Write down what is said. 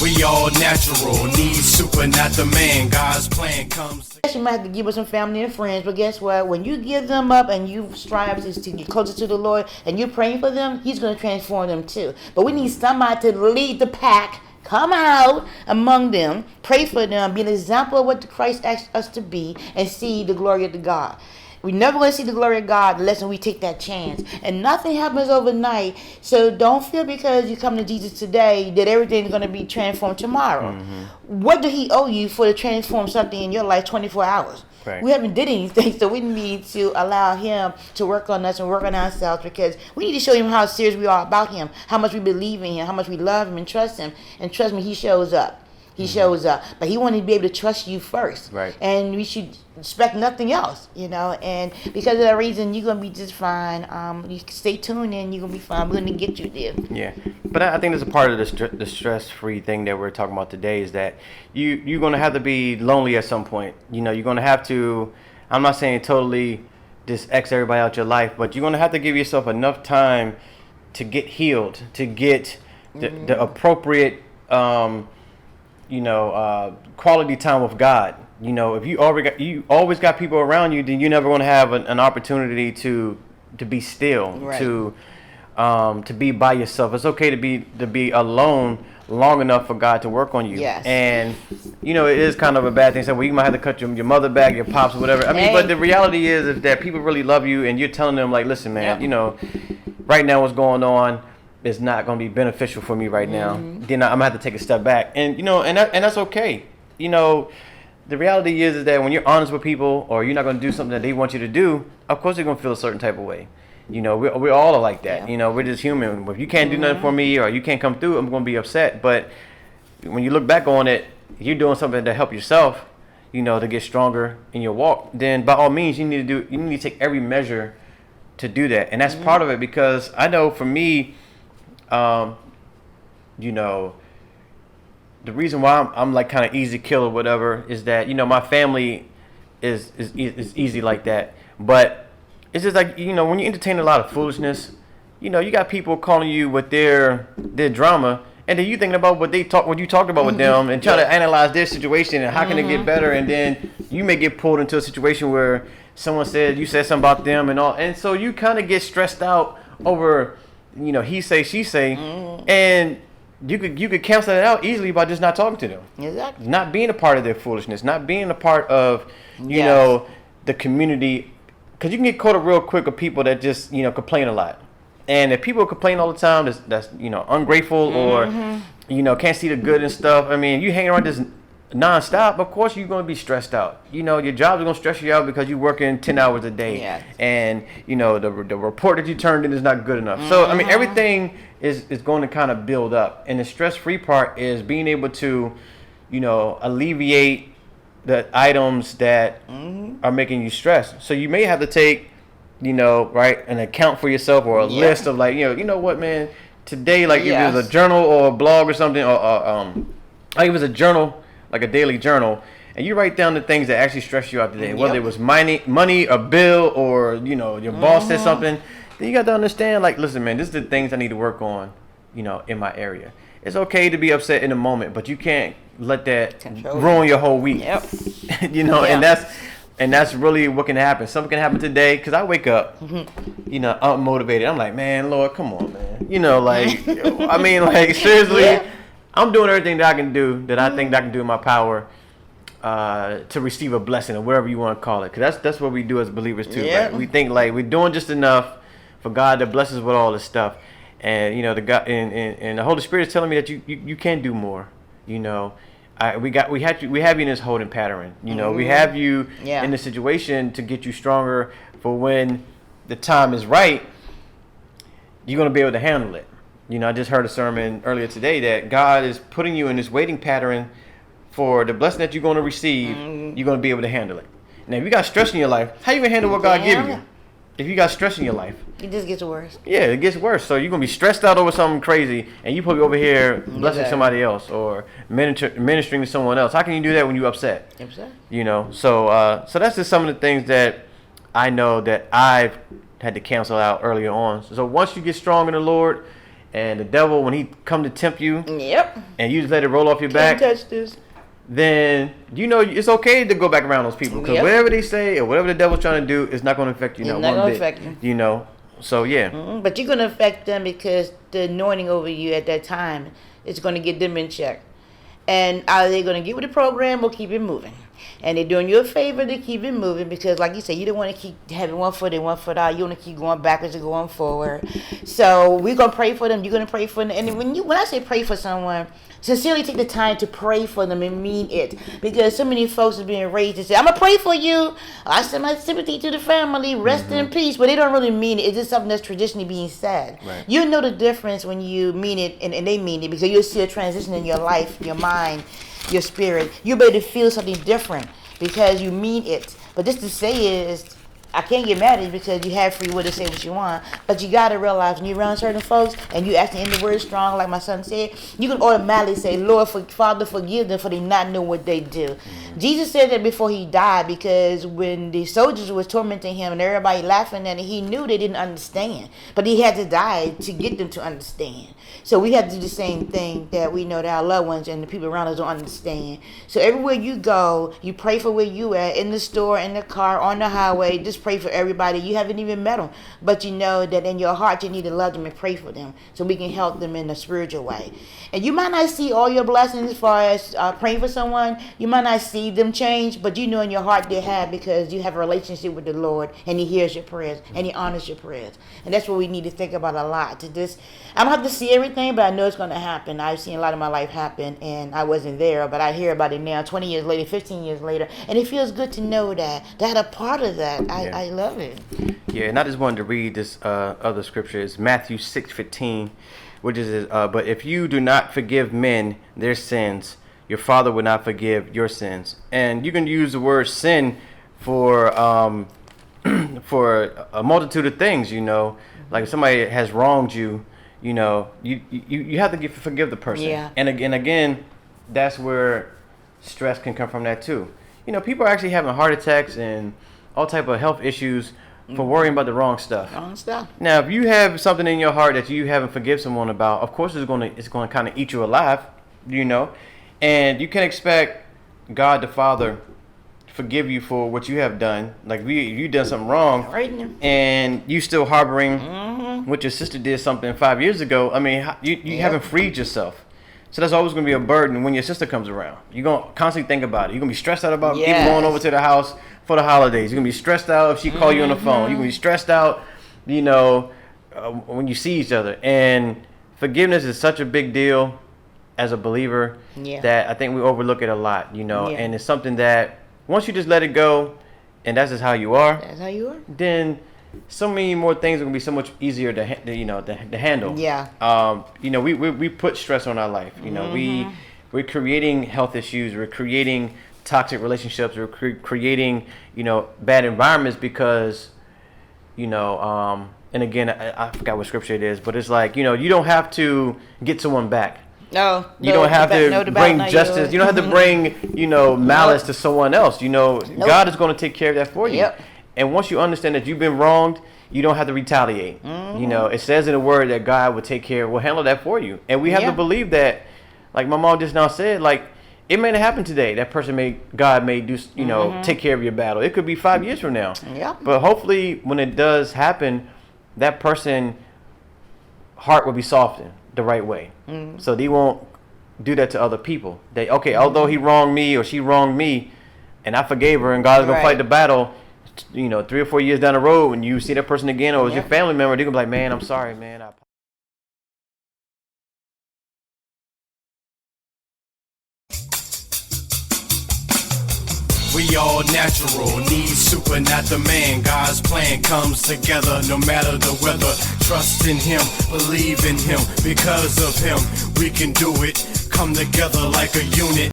We all natural, need supernatural man. God's plan comes. You might have to give us some family and friends, but guess what? When you give them up and you strive to get closer to the Lord and you're praying for them, He's going to transform them too. But we need somebody to lead the pack. Come out among them, pray for them, be an example of what Christ asked us to be, and see the glory of the God. We never going to see the glory of God unless we take that chance. And nothing happens overnight. So don't feel because you come to Jesus today that everything's going to be transformed tomorrow. Mm-hmm. What did He owe you for to transform something in your life 24 hours? Right. We haven't did anything, so we need to allow Him to work on us and work on ourselves, because we need to show Him how serious we are about Him, how much we believe in Him, how much we love Him and trust Him. And trust me, He shows up. He shows up, but He wanted to be able to trust you first, right? And we should expect nothing else, and because of that reason, you're going to be just fine. You stay tuned in, you're going to be fine. We're going to get you there. Yeah, but I think there's a part of the stress-free thing that we're talking about today is that you're going to have to be lonely at some point. You're going to have to, I'm not saying totally just X everybody out your life, but you're going to have to give yourself enough time to get healed, to get the appropriate quality time with God. If you always got people around you, then you're never going to have an opportunity to be still, right. To be by yourself. It's okay to be alone long enough for God to work on you. Yes. And it is kind of a bad thing. So you might have to cut your mother back, your pops, or whatever. I mean, but the reality is that people really love you, and you're telling them like, listen, man, right now what's going on is not going to be beneficial for me right now. Then I'm gonna have to take a step back, and that's okay. The reality is that when you're honest with people, or you're not going to do something that they want you to do, of course they're going to feel a certain type of way. We all are like that. Yeah. We're just human. If you can't do nothing for me, or you can't come through, I'm going to be upset. But when you look back on it, you're doing something to help yourself, to get stronger in your walk. Then by all means, you need to take every measure to do that, and that's part of it. Because I know for me, the reason why I'm like kind of easy kill or whatever is that my family is easy like that. But it's just like when you entertain a lot of foolishness, you got people calling you with their drama, and then you thinking about what you talked about with them, and trying to analyze their situation and how can it get better, and then you may get pulled into a situation where someone you said something about them and all, and so you kind of get stressed out over he say, she say, and you could cancel that out easily by just not talking to them. Exactly. Not being a part of their foolishness, not being a part of, the community, because you can get caught up real quick with people that just, complain a lot. And if people complain all the time, that's ungrateful or, can't see the good and stuff. I mean, you hang around this non-stop, of course you're going to be stressed out. Your job is going to stress you out because you're working 10 hours a day. Yes. And the report that you turned in is not good enough. So I mean, everything is going to kind of build up, and the stress-free part is being able to alleviate the items that are making you stressed. So you may have to take an account for yourself, or a list of like what, man, today, like if it was a journal or a blog or something, or like it was a journal, like a daily journal, and you write down the things that actually stress you out today, whether it was money, a bill, or your boss said something. Then you got to understand, like, listen, man, this is the things I need to work on, in my area. It's okay to be upset in the moment, but you can't let that ruin your whole week. Yep. And that's really what can happen. Something can happen today, because I wake up, unmotivated. I'm like, man, Lord, come on, man. I mean, like, seriously, I'm doing everything that I can do, that I think that I can do in my power, to receive a blessing, or whatever you want to call it. Because that's what we do as believers too. Like, we think like we're doing just enough for God to bless us with all this stuff, and the God and the Holy Spirit is telling me that you can do more. We have you in this holding pattern. We have you in the situation to get you stronger for when the time is right. You're going to be able to handle it. I just heard a sermon earlier today that God is putting you in this waiting pattern for the blessing that you're going to receive. You're going to be able to handle it. Now, if you got stress in your life, how you going to handle what God gives you? If you got stress in your life, it just gets worse. Yeah, it gets worse. So you're going to be stressed out over something crazy, and you probably over here blessing somebody else or ministering to someone else. How can you do that when you're upset? So that's just some of the things that I know that I've had to cancel out earlier on. So once you get strong in the Lord, And the devil, when he come to tempt you, Yep. and you just let it roll off your back, Can't touch this. then you know it's okay to go back around those people, because Yep. whatever they say or whatever the devil's trying to do, it's not going to affect you. It's not not one gonna bit. affect you. You know. So yeah. But you're going to affect them because the anointing over you at that time is going to get them in check. And are they going to get with the program or keep it moving? And they're doing you a favor to keep it moving because, like you said, you don't want to keep having one foot in, one foot out. You want to keep going backwards and going forward. So we're going to pray for them. You're going to pray for them. And when I say pray for someone, sincerely take the time to pray for them and mean it. Because so many folks are being raised to say, I'm going to pray for you. I send my sympathy to the family. Rest in peace. But they don't really mean it. It's just something that's traditionally being said. Right. You know the difference when you mean it and they mean it, because you'll see a transition in your life, your mind, your spirit. You'll be able to feel something different because you mean it. But just to say is, I can't get mad at you because you have free will to say what you want. But you got to realize when you're around certain folks and you actually in the word strong, like my son said, you can automatically say, Lord, Father, forgive them for they not know what they do. Jesus said that before he died, because when the soldiers was tormenting him and everybody laughing at him, he knew they didn't understand. But he had to die to get them to understand. So we have to do the same thing that we know that our loved ones and the people around us don't understand. So everywhere you go, you pray for where you at, in the store, in the car, on the highway. Just pray for everybody. You haven't even met them, but you know that in your heart you need to love them and pray for them so we can help them in a spiritual way. And you might not see all your blessings as far as praying for someone. You might not see them change, but you know in your heart they have, because you have a relationship with the Lord and he hears your prayers and he honors your prayers. And that's what we need to think about a lot. I don't have to see everything, but I know it's going to happen. I've seen a lot of my life happen and I wasn't there, but I hear about it now 20 years later, 15 years later, and it feels good to know that a part of that. I love it. Yeah, and I just wanted to read this other scripture. It's Matthew 6:15, which is, but if you do not forgive men their sins, your Father will not forgive your sins. And you can use the word sin for for a multitude of things. You know, like if somebody has wronged you, you know, you have to forgive the person. Yeah. And again, that's where stress can come from that too. You know, people are actually having heart attacks and all type of health issues for worrying about the wrong stuff. Wrong stuff. Now, if you have something in your heart that you haven't forgive someone about, of course it's going to kind of eat you alive, you know, and you can expect God the Father to forgive you for what you have done. Like you done something wrong, Right now. and you still harboring what your sister did something 5 years ago. I mean, you haven't freed yourself. So that's always going to be a burden when your sister comes around. You're going to constantly think about it. You're going to be stressed out about people going over to the house for the holidays. You're going to be stressed out if she call you on the phone. You're going to be stressed out, you know, when you see each other. And forgiveness is such a big deal as a believer that I think we overlook it a lot, you know. And it's something that once you just let it go, and that's just how you are. That's how you are. Then so many more things are gonna be so much easier to handle. Yeah. You know, we put stress on our life. You know, we're creating health issues. We're creating toxic relationships. We're creating, you know, bad environments because, you know, and again, I forgot what scripture it is, but it's like, you know, you don't have to get someone back. No, you don't have to bring justice. You don't have to bring, you know, malice to someone else. You know, God is going to take care of that for you. Yep. And once you understand that you've been wronged, you don't have to retaliate. You know, it says in the word that God will will handle that for you. And we have to believe that, like my mom just now said, like it may not happen today. That person God may do, you know, take care of your battle. It could be 5 years from now. Yeah. But hopefully when it does happen, that person's heart will be softened the right way. So they won't do that to other people. They, although he wronged me or she wronged me and I forgave her and God is going to fight the battle, you know, 3 or 4 years down the road, when you see that person again or it's your family member, they're going to be like, man, I'm sorry, man. We all natural, need super, not the man. God's plan comes together no matter the weather. Trust in him, believe in him. Because of him, we can do it. Come together like a unit.